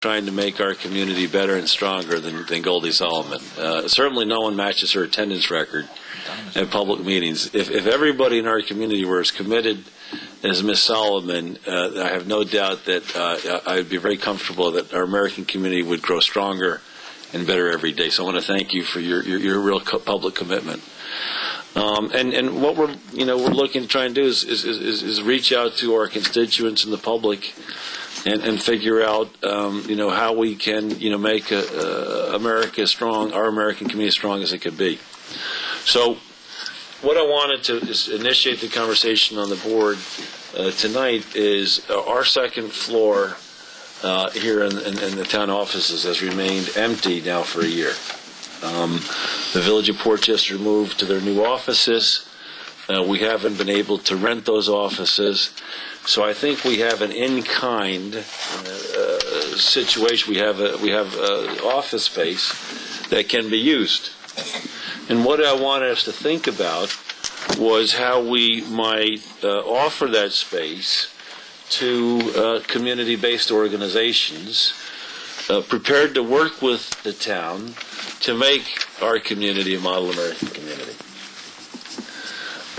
trying to make our community better and stronger than Goldie Solomon. Certainly no one matches her attendance record at public meetings. If everybody in our community were as committed as Ms. Solomon, I have no doubt that I would be very comfortable that our American community would grow stronger and better every day. So I want to thank you for your real public commitment. And what we're looking to try and do is reach out to our constituents and the public and figure out how we can make America strong, our American community as strong as it could be. So what I wanted to is initiate the conversation on the board tonight is our second floor here in the town offices has remained empty now for a year. The Village of Portchester moved to their new offices. We haven't been able to rent those offices. So I think we have an in-kind situation. We have office space that can be used. And what I wanted us to think about was how we might offer that space to community-based organizations prepared to work with the town to make our community a model American community.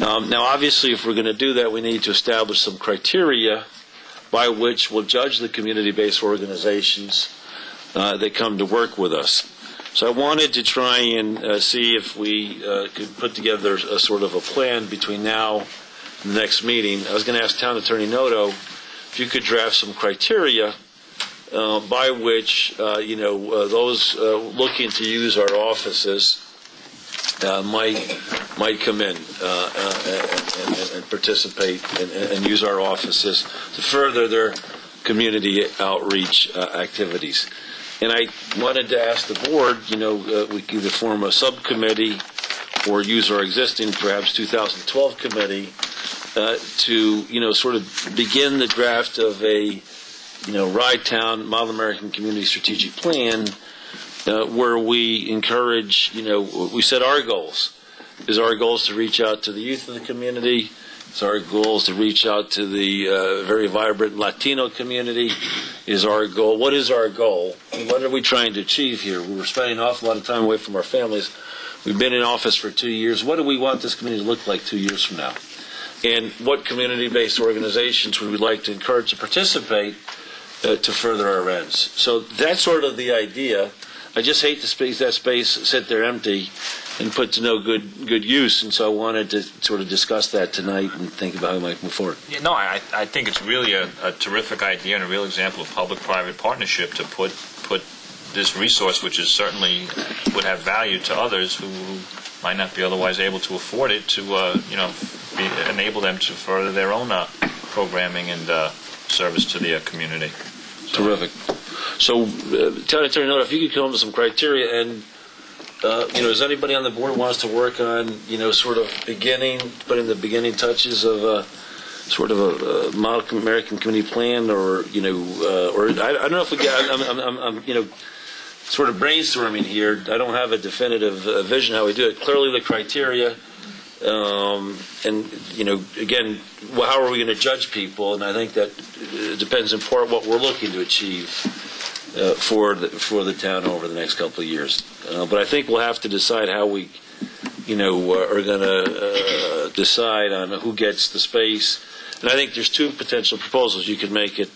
Now, obviously, if we're going to do that, we need to establish some criteria by which we'll judge the community-based organizations that come to work with us. So I wanted to try and see if we could put together a sort of a plan between now and the next meeting. I was going to ask Town Attorney Noto if you could draft some criteria by which those looking to use our offices might come in and participate and use our offices to further their community outreach activities. And I wanted to ask the board, we could either form a subcommittee or use our existing, perhaps 2012 committee to, sort of begin the draft of a, Rye Town Model American Community Strategic Plan where we encourage, we set our goals. Is our goals to reach out to the youth of the community? Is our goals to reach out to the very vibrant Latino community? Is our goal, what is our goal? And what are we trying to achieve here? We're spending an awful lot of time away from our families. We've been in office for 2 years. What do we want this community to look like 2 years from now? And what community-based organizations would we like to encourage to participate to further our ends? So that's sort of the idea. I just hate that space sit there empty and put to no good use, and so I wanted to sort of discuss that tonight and think about how we might move forward. Yeah, no, I think it's really a terrific idea and a real example of public-private partnership to put this resource, which is certainly would have value to others who might not be otherwise able to afford it, to enable them to further their own programming and service to the community. So. Terrific. So, Town Attorney Noto, if you could come up with some criteria, and does anybody on the board wants to work on, sort of putting the beginning touches of sort of a model American community plan, or or I don't know if we get. I'm sort of brainstorming here. I don't have a definitive vision how we do it. Clearly, the criteria, and again, how are we going to judge people? And I think that depends in part what we're looking to achieve for the town over the next couple of years. But I think we'll have to decide how we, are going to decide on who gets the space. And I think there's two potential proposals. You could make it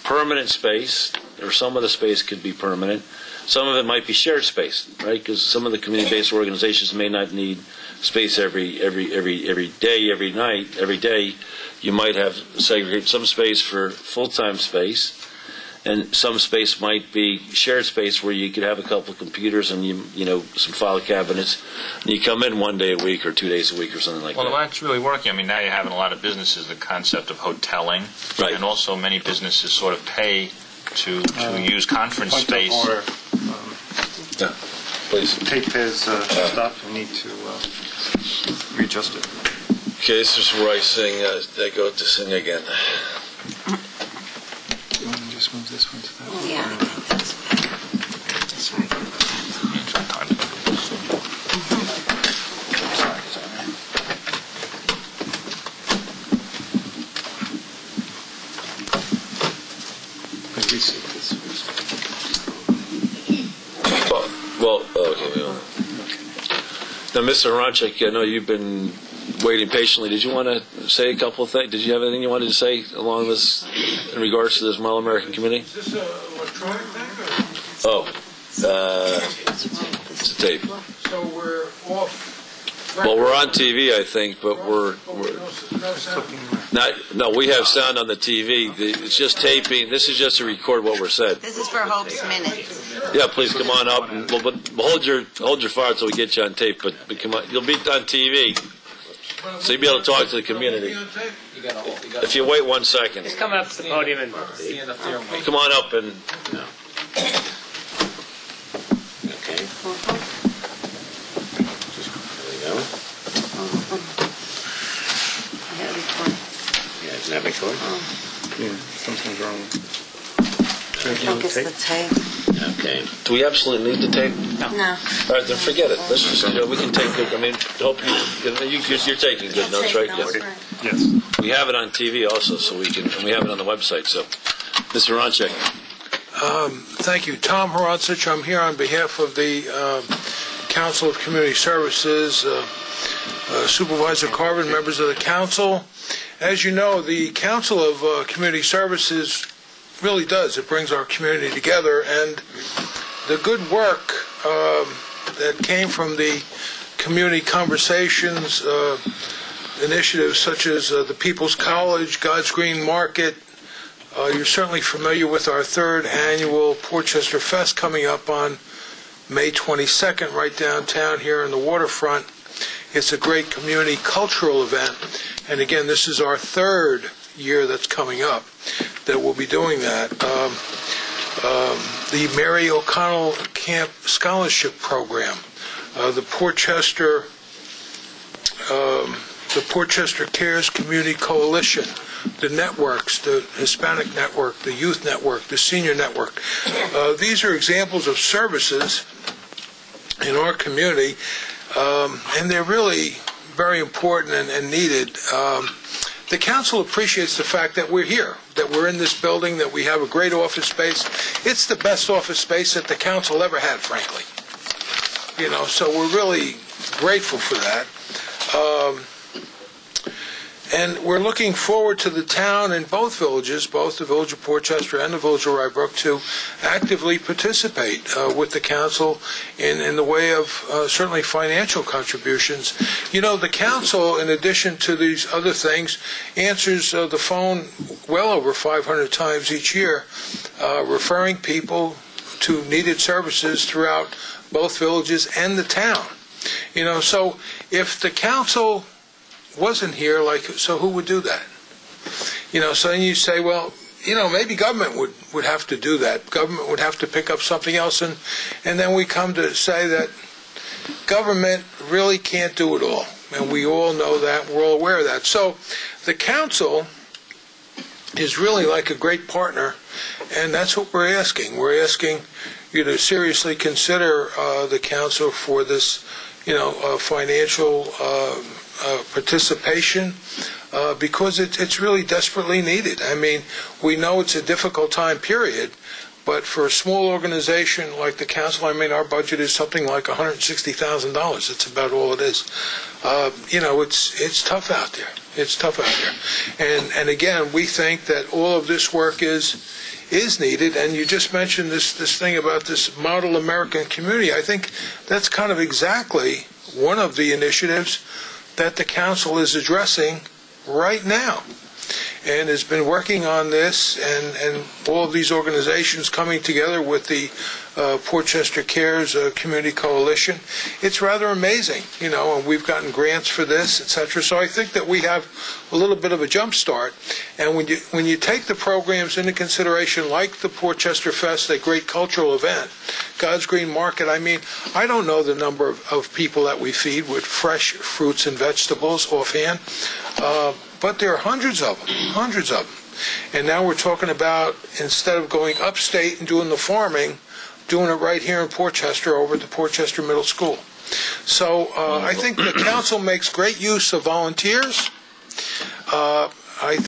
permanent space, or some of the space could be permanent. Some of it might be shared space, right? Because some of the community-based organizations may not need space every day, every night, every day. You might have segregate some space for full-time space, and some space might be shared space where you could have a couple of computers and some file cabinets, and you come in 1 day a week or 2 days a week or something like that. Well, that's really working. I mean, now you're having a lot of businesses the concept of hoteling, right? And also many businesses sort of pay to use conference space. Or, yeah, please. Tape his stuff. We need to readjust it. Okay, this is where I sing. I go to sing again. Do you want to just move this one to that? Oh, yeah. That's right. Let me see this first. Well, okay. Now, Mr. Horanchek, I know you've been waiting patiently. Did you want to say a couple of things? Did you have anything you wanted to say along this, in regards to this Model American Community? Is this an electronic thing? Oh, it's a tape. So we're off. Well, we're on TV, I think, but we're No sound. not. No, we have sound on the TV. It's just taping. This is just to record what we're said. This is for Hope's Minutes. Yeah, please come on up. But hold your fire until we get you on tape. But come on, you'll be on TV, so you'll be able to talk to the community. If you wait 1 second. Just come up to the podium and stand up there. Come on up and. Okay. There we go. Yeah, isn't that record? Yeah, something's wrong. I think it's the tape. Okay. Do we absolutely need the tape? No. All right, then forget it. Let's just, we can take good. I mean, hope you're taking good notes, right? Yes. Yes. We have it on TV also, so we can, and we have it on the website. So, Mr. Horanchek. Thank you. Tom Horancich. I'm here on behalf of the Council of Community Services, Supervisor Carvin, members of the council. As you know, the Council of Community Services really does. It brings our community together, and the good work that came from the community conversations, initiatives such as the People's College, God's Green Market. You're certainly familiar with our third annual Portchester Fest coming up on May 22nd right downtown here in the waterfront. It's a great community cultural event, and again, this is our third year that's coming up that we'll be doing that. The Mary O'Connell Camp Scholarship Program, the Portchester Cares Community Coalition, the networks, the Hispanic Network, the Youth Network, the Senior Network. These are examples of services in our community, and they're really very important and needed. The council appreciates the fact that we're here, that we're in this building, that we have a great office space. It's the best office space that the council ever had, frankly. So we're really grateful for that. And we're looking forward to the town in both villages, both the village of Portchester and the village of Rybrook, to actively participate with the council in the way of certainly financial contributions. The council, in addition to these other things, answers the phone well over 500 times each year, referring people to needed services throughout both villages and the town. So if the council wasn't here, so who would do that? So then you say, well, maybe government would have to do that. Government would have to pick up something else, and then we come to say that government really can't do it all, and we all know that, we're all aware of that. So the council is really like a great partner, and that's what we're asking. We're asking you to seriously consider the council for this, financial participation, because it's really desperately needed. I mean, we know it's a difficult time period, but for a small organization like the council, our budget is something like $160,000. It's about all it is. It's tough out there. It's tough out there. And again, we think that all of this work is needed, and you just mentioned this thing about this Model American Community. I think that's kind of exactly one of the initiatives that the council is addressing right now, and has been working on this, and all of these organizations coming together with the Portchester Cares Community Coalition. It's rather amazing, and we've gotten grants for this, etc. So I think that we have a little bit of a jump start, and when you take the programs into consideration, like the Portchester Fest, a great cultural event, God's Green Market, I don't know the number of people that we feed with fresh fruits and vegetables offhand, but there are hundreds of them. And now we're talking about, instead of going upstate and doing the farming, doing it right here in Portchester over at the Portchester Middle School. So I think the council makes great use of volunteers. I